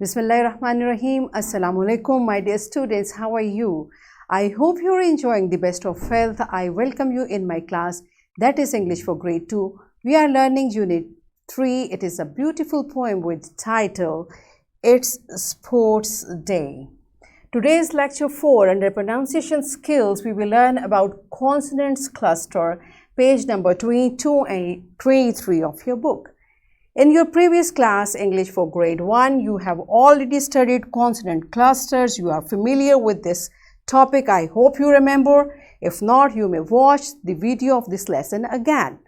Bismillahirrahmanirrahim. Assalamu alaikum, my dear students. How are you? I hope you're enjoying the best of health. I welcome you in my class, that is English for grade 2. We are learning unit 3. It is a beautiful poem with title, It's Sports Day. Today's lecture 4 under pronunciation skills, we will learn about consonants cluster, page number 22 and 23 of your book. In your previous class, English for grade 1, you have already studied consonant clusters. You are familiar with this topic. I hope you remember. If not, you may watch the video of this lesson again.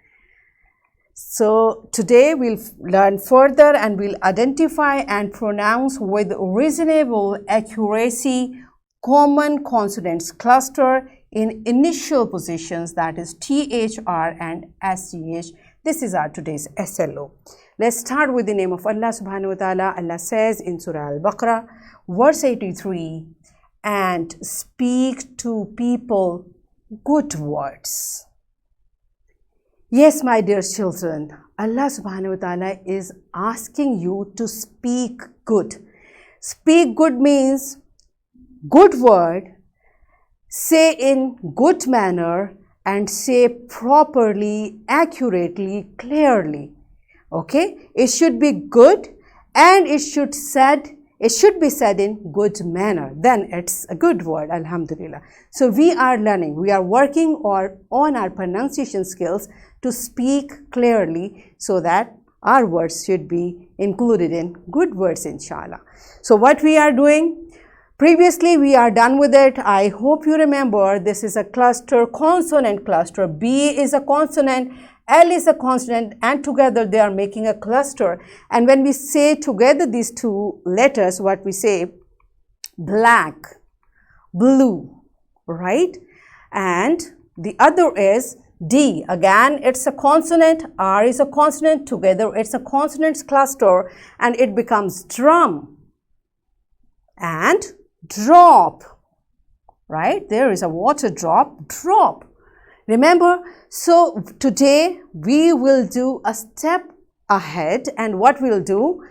So today we'll learn further and we'll identify and pronounce with reasonable accuracy common consonants cluster in initial positions, that is THR and SCH. This is our today's SLO. Let's start with the name of Allah subhanahu wa ta'ala. Allah says in Surah Al-Baqarah, verse 83, and speak to people good words. Yes, my dear children, Allah subhanahu wa ta'ala is asking you to speak good. Speak good means good word, say in good manner, and say properly, accurately, clearly. Okay, it should be good and it should be said in good manner. Then it's a good word, alhamdulillah. So we are learning, we are working on our pronunciation skills to speak clearly so that our words should be included in good words, inshallah. So what we are doing, previously we are done with it. I hope you remember this is a cluster, consonant cluster. B is a consonant, L is a consonant, and together they are making a cluster. And when we say together these two letters, what we say, black, blue, right? And the other is D. Again, it's a consonant, R is a consonant, together it's a consonants cluster, and it becomes drum and drop, right? There is a water drop, drop. Remember, so today we will do a step ahead, and what we'll do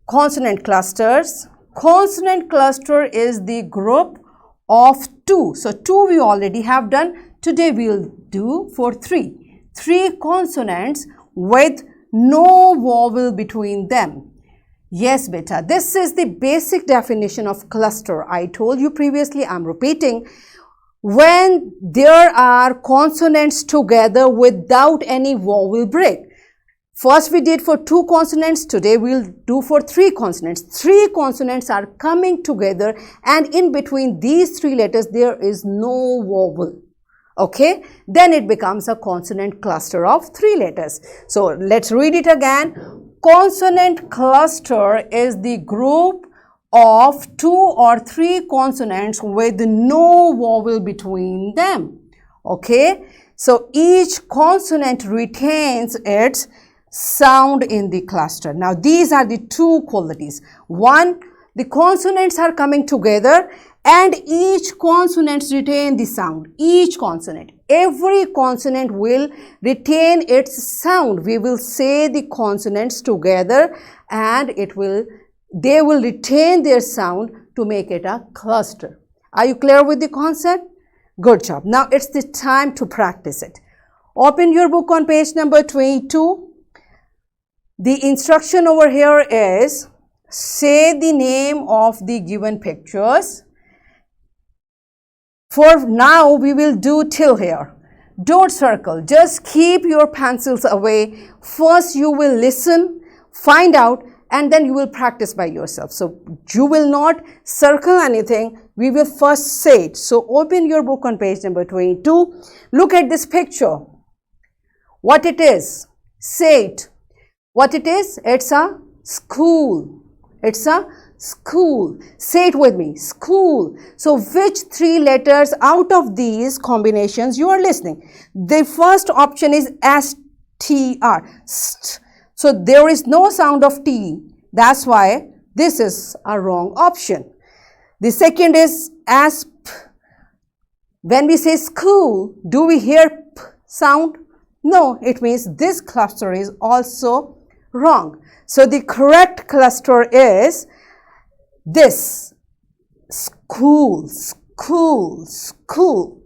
consonant clusters. Consonant cluster is the group of 2. So 2 we already have done. Today we'll do for 3. 3 consonants with no vowel between them. Yes, beta, this is the basic definition of cluster. I told you previously, I'm repeating. When there are consonants together without any vowel break. First we did for 2 consonants, today we'll do for 3 consonants. 3 consonants are coming together and in between these 3 letters there is no vowel. Okay, then it becomes a consonant cluster of 3 letters. So let's read it again. Consonant cluster is the group of 2 or 3 consonants with no vowel between them. Okay, so each consonant retains its sound in the cluster. Now these are the 2 qualities. One, the consonants are coming together and each consonant retain the sound. Each consonant, every consonant will retain its sound. We will say the consonants together and they will retain their sound to make it a cluster. Are you clear with the concept? Good job. Now it's the time to practice it. Open your book on page number 22. The instruction over here is say the name of the given pictures. For now, we will do till here. Don't circle. Just keep your pencils away. First, you will listen, find out, and then you will practice by yourself. So you will not circle anything. We will first say it. So open your book on page number 22. Look at this picture. What it is? Say it. What it is? It's a school. It's a school. Say it with me. School. So which 3 letters out of these combinations you are listening? The first option is STR. St. So there is no sound of T. That's why this is a wrong option. The second is ASP. When we say school, do we hear P sound? No, it means this cluster is also Wrong. So the correct cluster is this. School, school, school.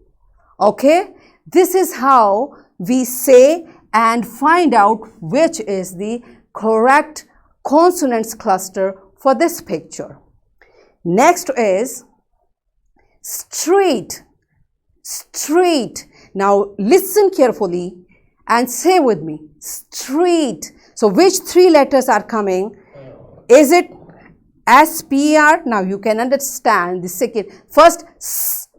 Okay, this is how we say and find out which is the correct consonants cluster for this picture. Next is street, street. Now listen carefully and say with me, street. So which three letters are coming? Is it SPR? Now you can understand the second. First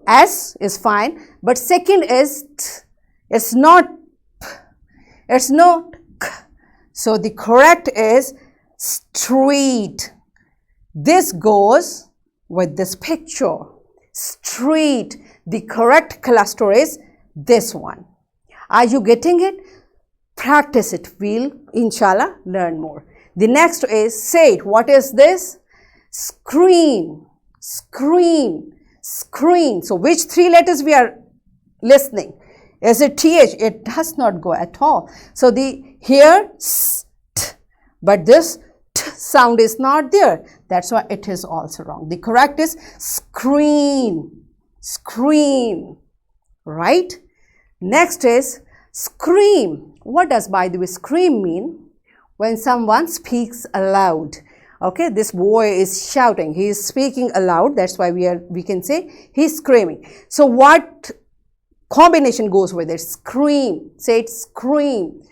S is fine, but second is T. It's not P. It's not K. So the correct is street. This goes with this picture. Street. The correct cluster is this one. Are you getting it? Practice it. We'll inshallah learn more. The next is say it. What is this? Screen, screen, screen. So which three letters we are listening? Is it TH? It does not go at all. So the here st, but this t sound is not there. That's why it is also wrong. The correct is screen, screen, right? Next is scream. What does, by the way, scream mean? When someone speaks aloud. Okay, this boy is shouting. He is speaking aloud. That's why we can say he's screaming. So what combination goes with it? Scream. Say it, scream.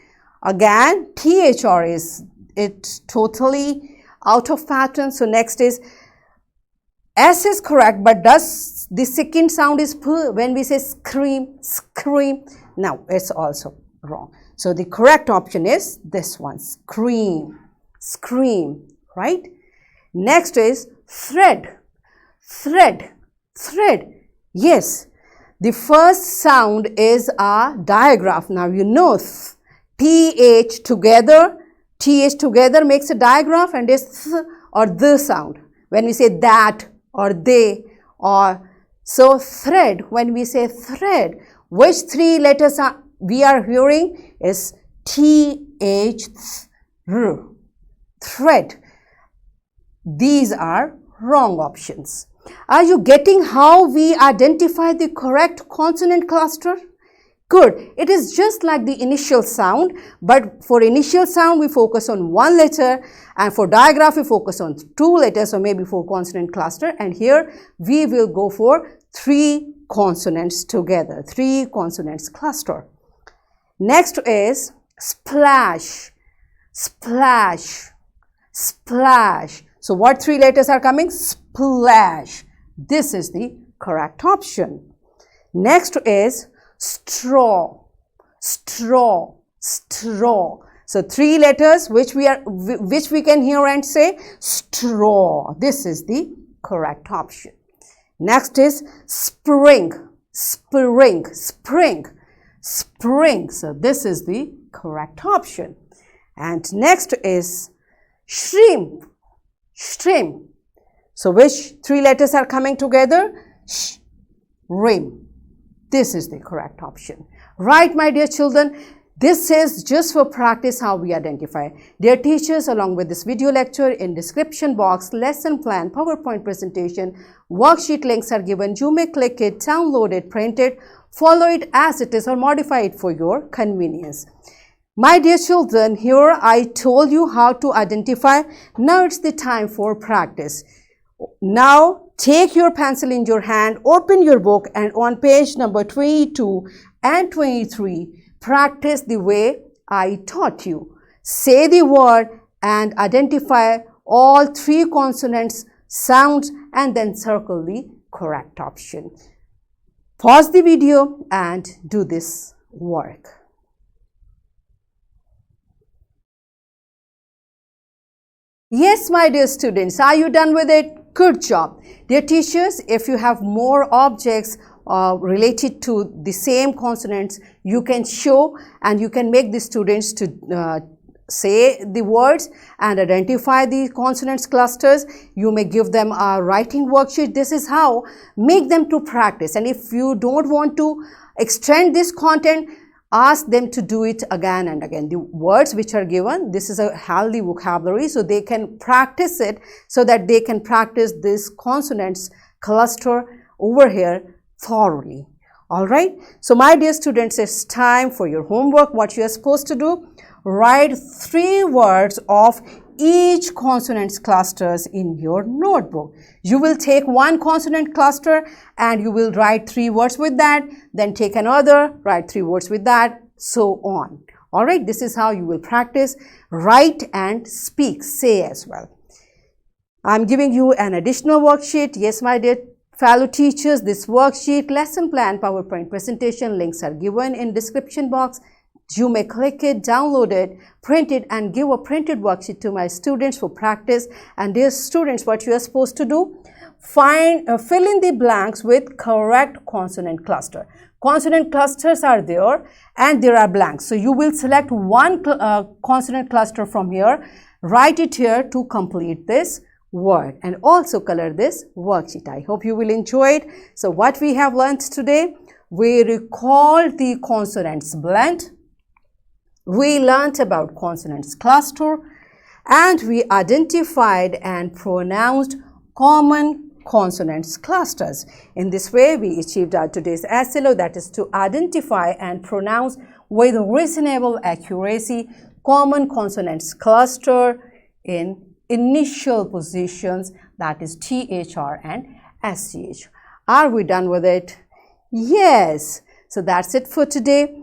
Again, THR is it totally out of pattern. So next is S is correct, but does the second sound is P when we say scream, scream? Now it's also wrong. So the correct option is this one, scream, scream, right? Next is thread, thread, thread. Yes, the first sound is a digraph. Now you know TH together makes a digraph and is th or the sound. When we say that or they or so thread, when we say thread, which three letters are we are hearing is TH, thread. These are wrong options. Are you getting how we identify the correct consonant cluster? Good. It is just like the initial sound, but for initial sound we focus on one letter, and for digraph we focus on two letters, or maybe for consonant cluster, and here we will go for three consonants together, three consonants cluster. Next is splash, splash, splash. So what three letters are coming? Splash. This is the correct option. Next is straw, straw, straw. So three letters which we can hear and say straw. This is the correct option. Next is spring, spring, spring, spring. So this is the correct option. And next is shrimp, shrimp. So which three letters are coming together? Shrimp. This is the correct option. Right, my dear children, this is just for practice how we identify. Dear teachers, along with this video lecture, in description box, lesson plan, PowerPoint presentation, worksheet links are given. You may click it, download it, print it, follow it as it is, or modify it for your convenience. My dear children, here I told you how to identify. Now it's the time for practice. Now take your pencil in your hand, open your book, and on page number 22 and 23, practice the way I taught you. Say the word and identify all three consonants, sounds, and then circle the correct option. Pause the video and do this work. Yes, my dear students, are you done with it? Good job. Dear teachers, if you have more objects related to the same consonants, you can show and you can make the students to say the words and identify the consonants clusters. You may give them a writing worksheet. This is how make them to practice. And if you don't want to extend this content, ask them to do it again and again. The words which are given, this is a healthy vocabulary, so they can practice it, so that they can practice this consonants cluster over here thoroughly. All right. So my dear students, it's time for your homework. What you are supposed to do, write 3 words of each consonants clusters in your notebook. You will take one consonant cluster and you will write 3 words with that, then take another, write 3 words with that, so on. All right, this is how you will practice, write and speak, say as well. I'm giving you an additional worksheet. Yes, my dear fellow teachers, this worksheet, lesson plan, PowerPoint presentation links are given in description box. You may click it, download it, print it and give a printed worksheet to my students for practice. And dear students, what you are supposed to do, fill in the blanks with correct consonant cluster. Consonant clusters are there and there are blanks. So you will select one consonant cluster from here, write it here to complete this word and also color this worksheet. I hope you will enjoy it. So what we have learned today, we recalled the consonants blend. We learnt about consonants cluster and we identified and pronounced common consonants clusters. In this way, we achieved our today's SLO, that is to identify and pronounce with reasonable accuracy common consonants cluster in initial positions, that is THR and SCH. Are we done with it? Yes. So that's it for today.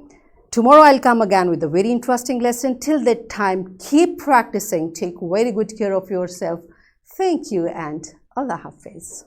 Tomorrow I'll come again with a very interesting lesson. Till that time, keep practicing. Take very good care of yourself. Thank you and Allah Hafiz.